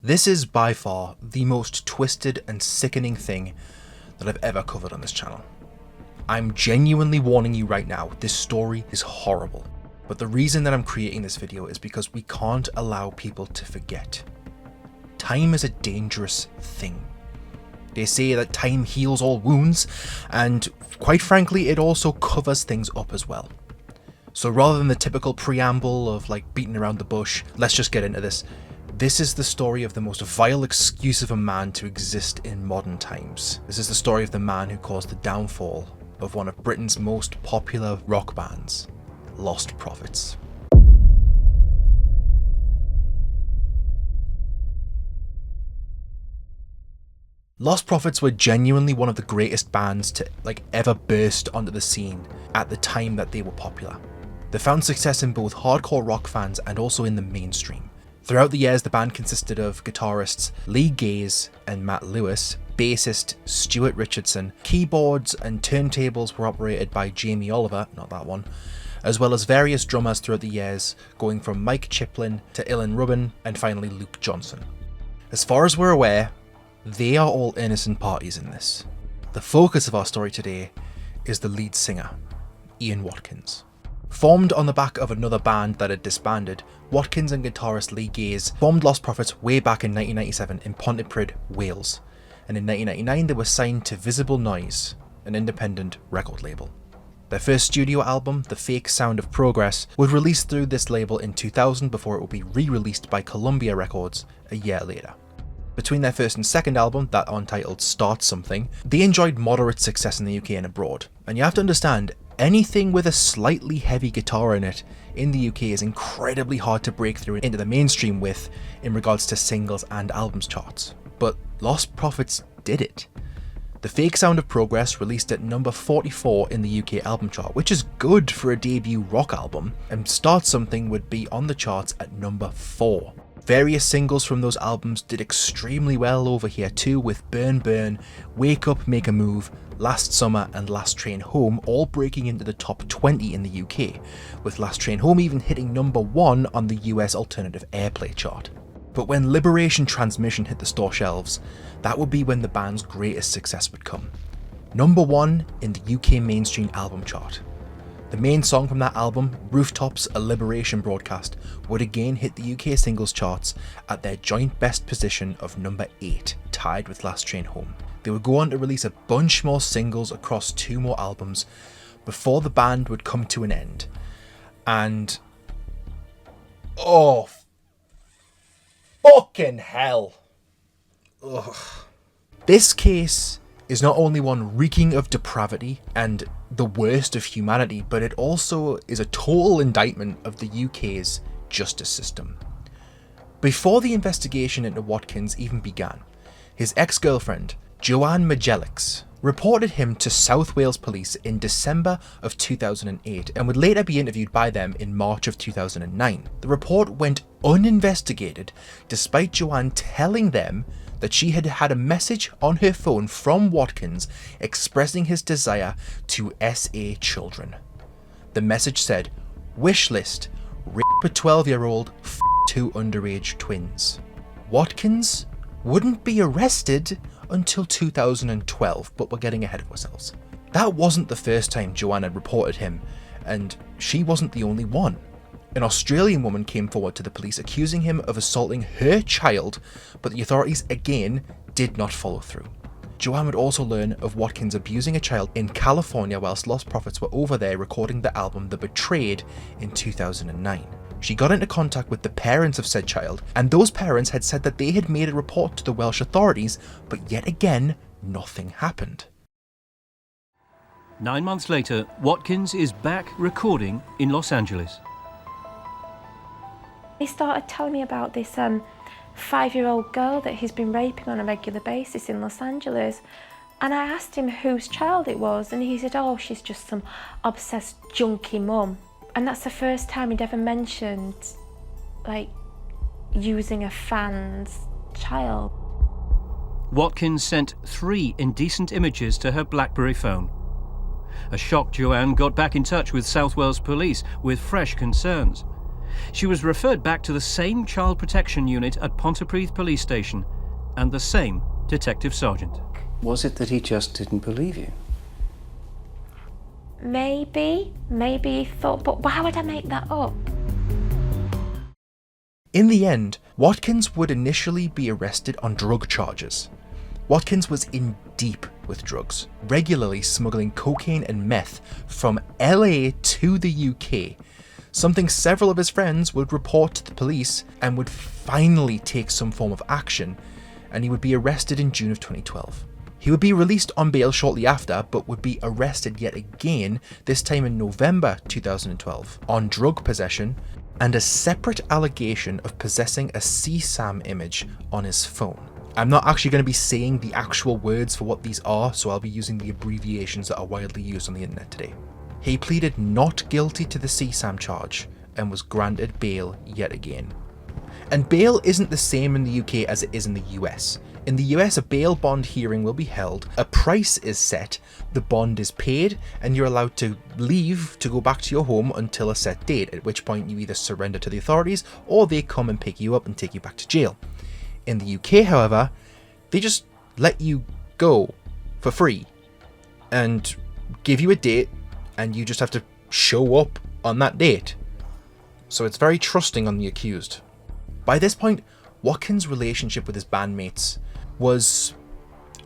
This is by far the most twisted and sickening thing that I've ever covered on this channel. I'm genuinely warning you right now, this story is horrible. But the reason that I'm creating this video is because we can't allow people to forget. Time is a dangerous thing. They say that time heals all wounds, and quite frankly, it also covers things up as well. So rather than the typical preamble of like beating around the bush, let's just get into this. This is the story of the most vile excuse of a man to exist in modern times. This is the story of the man who caused the downfall of one of Britain's most popular rock bands, Lostprophets. Lostprophets were genuinely one of the greatest bands to ever burst onto the scene at the time that they were popular. They found success in both hardcore rock fans and also in the mainstream. Throughout the years, the band consisted of guitarists Lee Gaze and Matt Lewis, bassist Stuart Richardson, keyboards and turntables were operated by Jamie Oliver, not that one, as well as various drummers throughout the years, going from Mike Chiplin to Ilan Rubin and finally Luke Johnson. As far as we're aware, they are all innocent parties in this. The focus of our story today is the lead singer, Ian Watkins. Formed on the back of another band that had disbanded, Watkins and guitarist Lee Gaze formed Lostprophets way back in 1997 in Pontypridd, Wales, and in 1999 they were signed to Visible Noise, an independent record label. Their first studio album, The Fake Sound of Progress, was released through this label in 2000 before it would be re-released by Columbia Records a year later. Between their first and second album, that untitled Start Something, they enjoyed moderate success in the UK and abroad. And you have to understand, anything with a slightly heavy guitar in it in the UK is incredibly hard to break through into the mainstream with in regards to singles and albums charts. But Lostprophets did it. The Fake Sound of Progress released at number 44 in the UK album chart, which is good for a debut rock album, and Start Something would be on the charts at number 4. Various singles from those albums did extremely well over here too, with Burn Burn, Wake Up Make a Move, Last Summer and Last Train Home all breaking into the top 20 in the UK, with Last Train Home even hitting number 1 on the US Alternative Airplay chart. But when Liberation Transmission hit the store shelves, that would be when the band's greatest success would come. Number 1 in the UK mainstream album chart. The main song from that album, Rooftops, a Liberation broadcast, would again hit the UK singles charts at their joint best position of number 8, tied with Last Train Home. They would go on to release a bunch more singles across 2 more albums before the band would come to an end. And oh, fucking hell. Ugh. This case is not only one reeking of depravity and the worst of humanity, but it also is a total indictment of the UK's justice system. Before the investigation into Watkins even began, his ex-girlfriend, Joanne Majelix, reported him to South Wales Police in December of 2008 and would later be interviewed by them in March of 2009. The report went uninvestigated despite Joanne telling them that she had had a message on her phone from Watkins expressing his desire to SA children. The message said, "Wish list, rape a 12-year-old, f 2 underage twins." Watkins wouldn't be arrested until 2012, but we're getting ahead of ourselves. That wasn't the first time Joanne had reported him, and she wasn't the only one. An Australian woman came forward to the police accusing him of assaulting her child, but the authorities again did not follow through. Joanne would also learn of Watkins abusing a child in California whilst Lostprophets were over there recording the album The Betrayed in 2009. She got into contact with the parents of said child, and those parents had said that they had made a report to the Welsh authorities, but yet again, nothing happened. 9 months later, Watkins is back recording in Los Angeles. He started telling me about this 5-year-old girl that he's been raping on a regular basis in Los Angeles. And I asked him whose child it was, and he said, oh, she's just some obsessed junkie mum. And that's the first time he'd ever mentioned, using a fan's child. Watkins sent 3 indecent images to her BlackBerry phone. A shocked Joanne got back in touch with South Wales Police with fresh concerns. She was referred back to the same child protection unit at Pontypridd police station and the same detective sergeant. Was it that he just didn't believe you? Maybe he thought, but why would I make that up? In the end, Watkins would initially be arrested on drug charges. Watkins was in deep with drugs, regularly smuggling cocaine and meth from LA to the UK, something several of his friends would report to the police and would finally take some form of action, and he would be arrested in June of 2012. He would be released on bail shortly after, but would be arrested yet again, this time in November 2012, on drug possession and a separate allegation of possessing a CSAM image on his phone. I'm not actually going to be saying the actual words for what these are, so I'll be using the abbreviations that are widely used on the internet today. He pleaded not guilty to the CSAM charge and was granted bail yet again. And bail isn't the same in the UK as it is in the US. In the US, a bail bond hearing will be held, a price is set, the bond is paid, and you're allowed to leave to go back to your home until a set date, at which point you either surrender to the authorities or they come and pick you up and take you back to jail. In the UK, however, they just let you go for free and give you a date, and you just have to show up on that date. So it's very trusting on the accused. By this point, Watkins' relationship with his bandmates was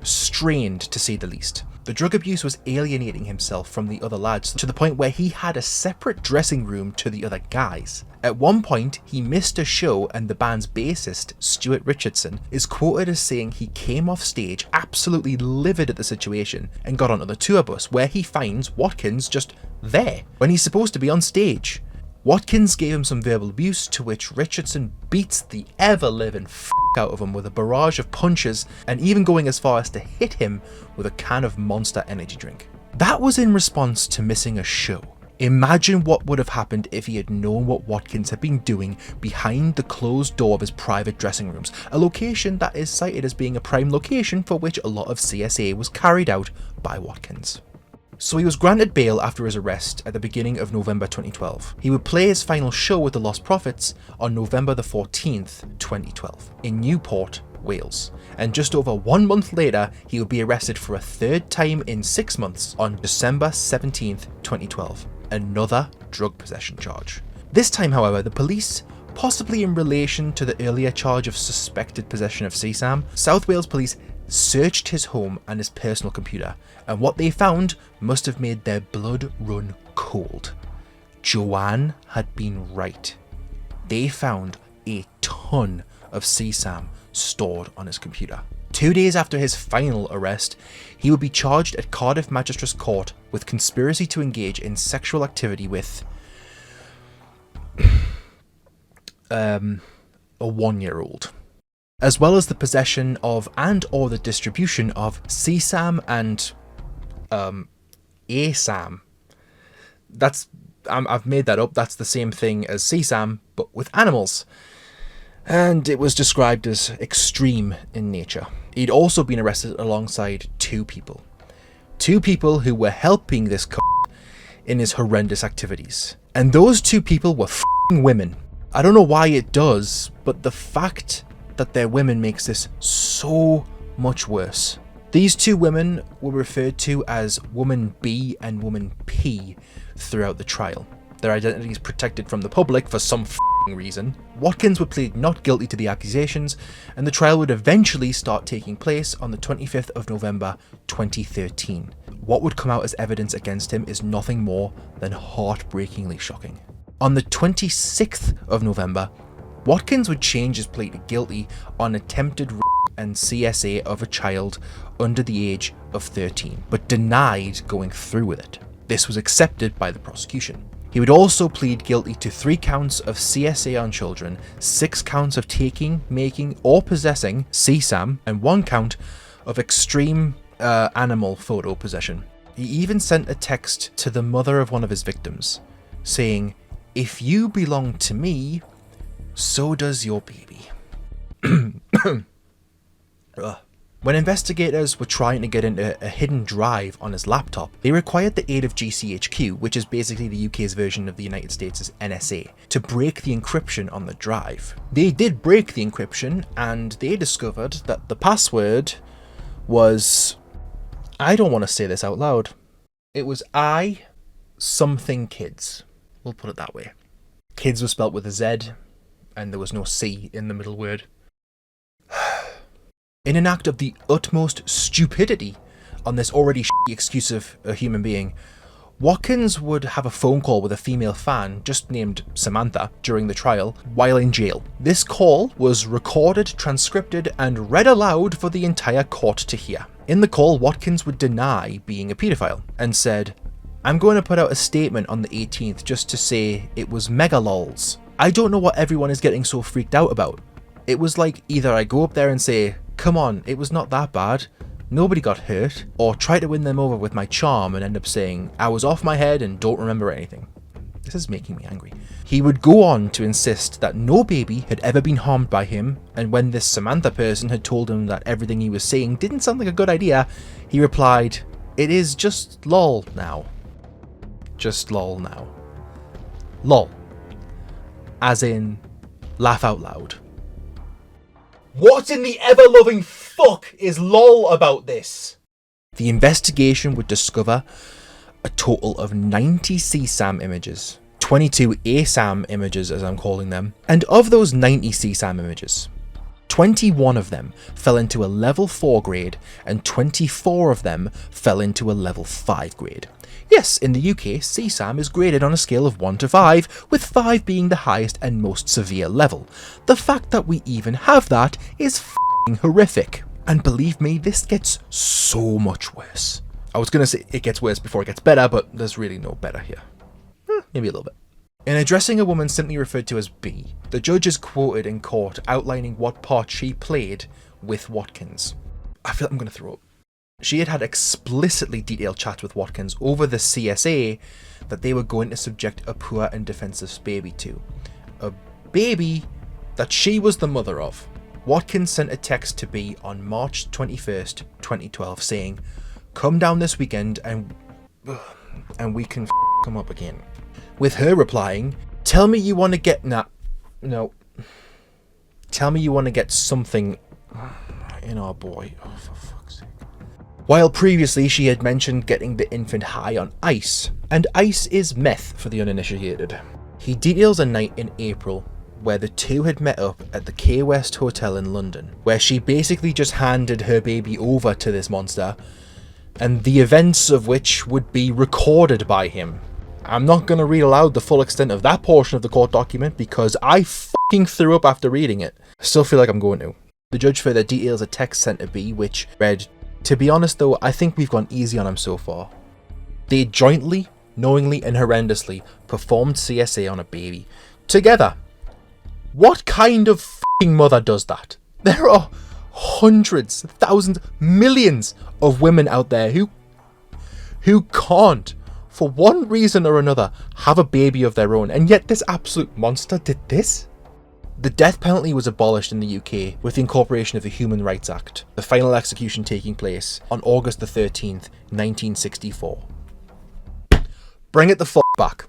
strained, to say the least. The drug abuse was alienating himself from the other lads to the point where he had a separate dressing room to the other guys. At one point, he missed a show, and the band's bassist, Stuart Richardson, is quoted as saying he came off stage absolutely livid at the situation and got onto the tour bus, where he finds Watkins just there when he's supposed to be on stage. Watkins gave him some verbal abuse, to which Richardson beats the ever-living out of him with a barrage of punches, and even going as far as to hit him with a can of Monster energy drink. That was in response to missing a show. Imagine what would have happened if he had known what Watkins had been doing behind the closed door of his private dressing rooms, a location that is cited as being a prime location for which a lot of CSA was carried out by Watkins. So he was granted bail after his arrest at the beginning of November 2012. He would play his final show with the Lostprophets on November the 14th, 2012, in Newport, Wales. And just over 1 month later, he would be arrested for a third time in 6 months on December 17th, 2012. Another drug possession charge. This time, however, the police, possibly in relation to the earlier charge of suspected possession of CSAM, South Wales Police searched his home and his personal computer, and what they found must have made their blood run cold. Joanne had been right. They found a ton of CSAM stored on his computer. 2 days after his final arrest, he would be charged at Cardiff Magistrates Court with conspiracy to engage in sexual activity with a 1-year-old. As well as the possession of and or the distribution of CSAM and ASAM. I've made that up, that's the same thing as CSAM, but with animals. And it was described as extreme in nature. He'd also been arrested alongside two people who were helping this in his horrendous activities. And those two people were women. I don't know why it does, but the fact that they're women makes this so much worse. These two women were referred to as Woman B and Woman P throughout the trial. Their identities protected from the public for some reason. Watkins would plead not guilty to the accusations, and the trial would eventually start taking place on the 25th of November 2013. What would come out as evidence against him is nothing more than heartbreakingly shocking. On the 26th of November, Watkins would change his plea to guilty on attempted rape and CSA of a child under the age of 13, but denied going through with it. This was accepted by the prosecution. He would also plead guilty to 3 counts of CSA on children, 6 counts of taking, making, or possessing CSAM, and 1 count of extreme animal photo possession. He even sent a text to the mother of one of his victims, saying, "If you belong to me, so does your baby." When investigators were trying to get into a hidden drive on his laptop, they required the aid of GCHQ, which is basically the UK's version of the United States' NSA, to break the encryption on the drive. They did break the encryption, and they discovered that the password was... I don't want to say this out loud. It was I something kids. We'll put it that way. Kids was spelt with a Z, and there was no C in the middle word. In an act of the utmost stupidity on this already shitty excuse of a human being, Watkins would have a phone call with a female fan, just named Samantha, during the trial, while in jail. This call was recorded, transcribed, and read aloud for the entire court to hear. In the call, Watkins would deny being a paedophile, and said, "I'm going to put out a statement on the 18th just to say it was mega lols. I don't know what everyone is getting so freaked out about. It was like either I go up there and say, come on, it was not that bad, nobody got hurt, or try to win them over with my charm and end up saying, I was off my head and don't remember anything." This is making me angry. He would go on to insist that no baby had ever been harmed by him, and when this Samantha person had told him that everything he was saying didn't sound like a good idea, he replied, "It is just lol now. Just lol now." Lol. As in, laugh out loud. What in the ever-loving fuck is lol about this? The investigation would discover a total of 90 CSAM images, 22 ASAM images as I'm calling them, and of those 90 CSAM images, 21 of them fell into a level 4 grade and 24 of them fell into a level 5 grade. Yes, in the UK, CSAM is graded on a scale of 1 to 5, with 5 being the highest and most severe level. The fact that we even have that is f***ing horrific. And believe me, this gets so much worse. I was going to say it gets worse before it gets better, but there's really no better here. Maybe a little bit. In addressing a woman simply referred to as B, the judge is quoted in court outlining what part she played with Watkins. I feel like I'm going to throw up. She had explicitly detailed chats with Watkins over the CSA that they were going to subject a poor and defenseless baby to. A baby that she was the mother of. Watkins sent a text to B on March 21st, 2012 saying, "Come down this weekend and we can come up again." With her replying, "Tell me you want to get Tell me you want to get something in our boy. Oh, for fuck's sake." While previously she had mentioned getting the infant high on ice, and ice is meth for the uninitiated. He details a night in April where the two had met up at the K West Hotel in London, where she basically just handed her baby over to this monster, and the events of which would be recorded by him. I'm not going to read aloud the full extent of that portion of the court document because I fucking threw up after reading it. I still feel like I'm going to. The judge further details a text sent to B which read, "To be honest though, I think we've gone easy on him so far. They jointly, knowingly and horrendously performed CSA on a baby. Together. What kind of fucking mother does that? There are hundreds, thousands, millions of women out there who can't, for one reason or another, have a baby of their own, and yet this absolute monster did this?" The death penalty was abolished in the UK with the incorporation of the Human Rights Act, the final execution taking place on August the 13th, 1964. Bring it the fuck back.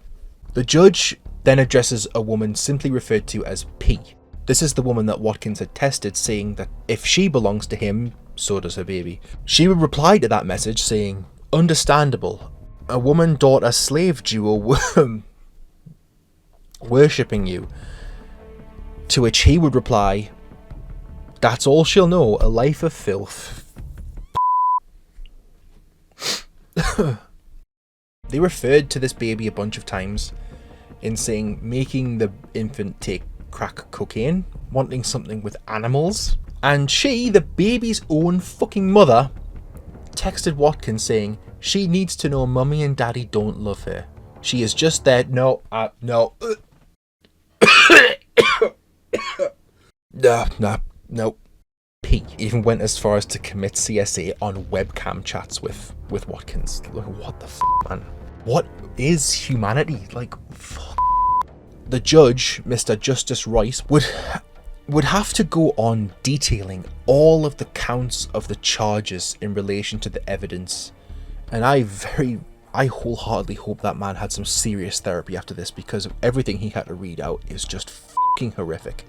The judge then addresses a woman simply referred to as P. This is the woman that Watkins had tested, saying that if she belongs to him, so does her baby. She would reply to that message saying, "Understandable. A woman-daughter slave duo worshipping you." To which he would reply, "That's all she'll know, a life of filth." They referred to this baby a bunch of times in saying making the infant take crack cocaine, wanting something with animals. And she, the baby's own fucking mother, texted Watkins saying she needs to know mummy and daddy don't love her. She is just there. No. No. P even went as far as to commit CSA on webcam chats with Watkins. Like, what the f***, man? What is humanity? Like, fuck. The judge, Mr. Justice Royce, would would have to go on detailing all of the counts of the charges in relation to the evidence. And I wholeheartedly hope that man had some serious therapy after this, because of everything he had to read out is just fucking horrific.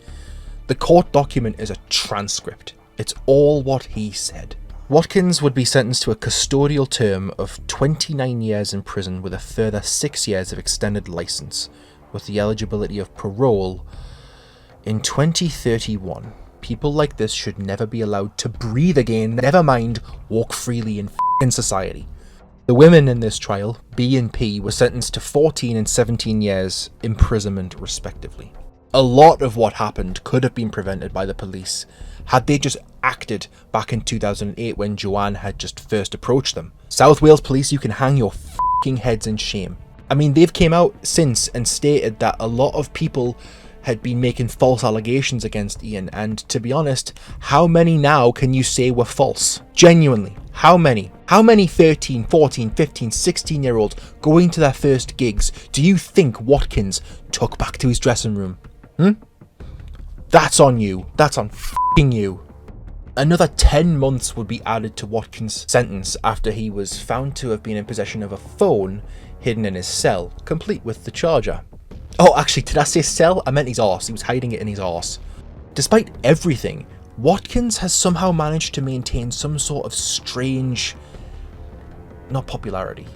The court document is a transcript. It's all what he said. Watkins would be sentenced to a custodial term of 29 years in prison with a further 6 years of extended license, with the eligibility of parole in 2031. People like this should never be allowed to breathe again, never mind walk freely in f***ing society. The women in this trial, B and P, were sentenced to 14 and 17 years imprisonment respectively. A lot of what happened could have been prevented by the police had they just acted back in 2008 when Joanne had just first approached them. South Wales Police, you can hang your f***ing heads in shame. I mean, they've came out since and stated that a lot of people had been making false allegations against Ian, and to be honest, how many now can you say were false? Genuinely, how many? How many 13, 14, 15, 16-year-olds going to their first gigs do you think Watkins took back to his dressing room? That's on you. That's on f***ing you. Another 10 months would be added to Watkins' sentence after he was found to have been in possession of a phone hidden in his cell, complete with the charger. Oh, actually, did I say cell? I meant his arse. He was hiding it in his arse. Despite everything, Watkins has somehow managed to maintain some sort of strange, not popularity,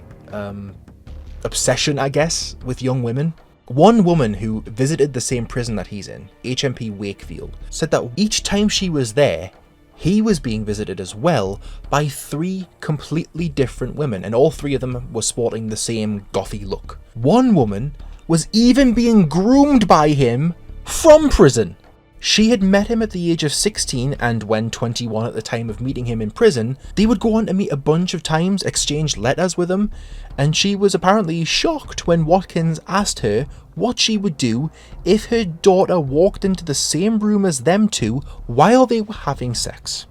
obsession, I guess, with young women. One woman who visited the same prison that he's in, HMP Wakefield, said that each time she was there, he was being visited as well by 3 completely different women, and all 3 of them were sporting the same gothy look. One woman was even being groomed by him from prison. She had met him at the age of 16, and when 21 at the time of meeting him in prison, they would go on to meet a bunch of times, exchange letters with him, and she was apparently shocked when Watkins asked her what she would do if her daughter walked into the same room as them two while they were having sex.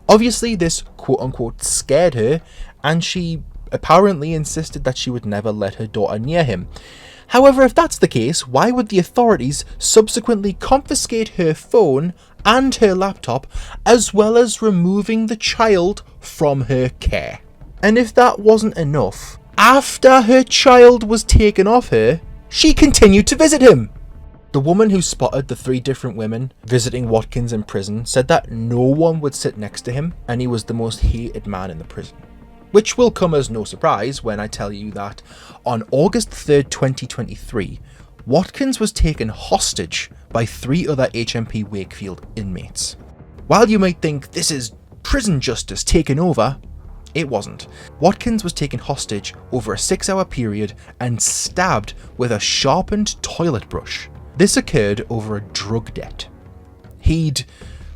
Obviously, this quote-unquote scared her, and she apparently insisted that she would never let her daughter near him. However, if that's the case, why would the authorities subsequently confiscate her phone and her laptop, as well as removing the child from her care? And if that wasn't enough, after her child was taken off her, she continued to visit him. The woman who spotted the 3 different women visiting Watkins in prison said that no one would sit next to him, and he was the most hated man in the prison. Which will come as no surprise when I tell you that on August 3rd, 2023, Watkins was taken hostage by 3 other HMP Wakefield inmates. While you might think this is prison justice taking over, it wasn't. Watkins was taken hostage over a 6-hour period and stabbed with a sharpened toilet brush. This occurred over a drug debt. He'd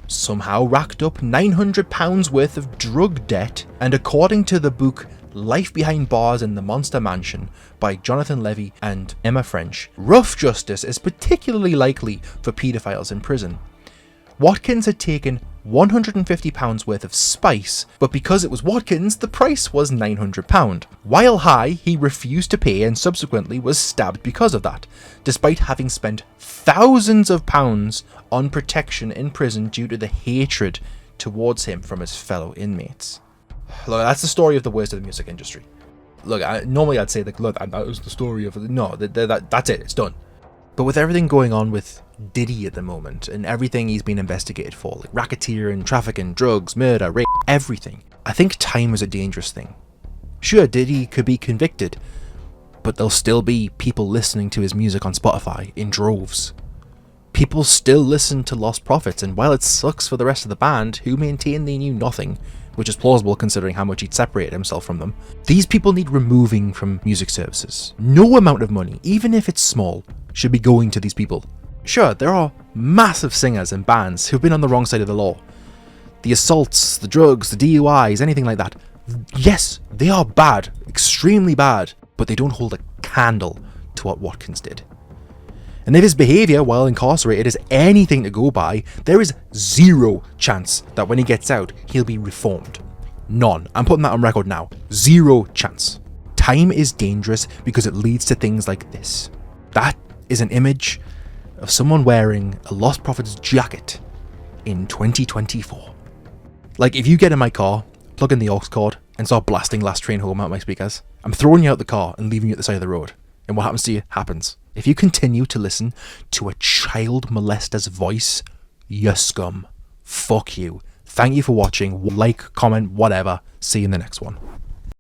somehow racked up £900 worth of drug debt, and according to the book Life Behind Bars in the Monster Mansion by Jonathan Levy and Emma French, rough justice is particularly likely for paedophiles in prison. Watkins had taken £150 worth of spice, but because it was Watkins, the price was £900. While high, he refused to pay and subsequently was stabbed because of that, despite having spent thousands of pounds on protection in prison due to the hatred towards him from his fellow inmates. Look, that's the story of the worst of the music industry. Look, normally I'd say, look, that was the story of... No, that's it, it's done. But with everything going on with Diddy at the moment, and everything he's been investigated for, like racketeering, trafficking, drugs, murder, rape, everything, I think time is a dangerous thing. Sure, Diddy could be convicted, but there'll still be people listening to his music on Spotify in droves. People still listen to Lostprophets, and while it sucks for the rest of the band, who maintain they knew nothing, which is plausible considering how much he'd separated himself from them, these people need removing from music services. No amount of money, even if it's small, should be going to these people. Sure, there are massive singers and bands who've been on the wrong side of the law. The assaults, the drugs, the DUIs, anything like that. Yes, they are bad, extremely bad, but they don't hold a candle to what Watkins did. And if his behaviour while incarcerated is anything to go by, there is zero chance that when he gets out, he'll be reformed. None. I'm putting that on record now. Zero chance. Time is dangerous because it leads to things like this. That is an image of someone wearing a Lostprophets jacket in 2024. Like, if you get in my car, plug in the aux cord, and start blasting Last Train Home out my speakers, I'm throwing you out the car and leaving you at the side of the road. And what happens to you happens. If you continue to listen to a child molester's voice, you're scum. Fuck you. Thank you for watching. Like, comment, whatever. See you in the next one.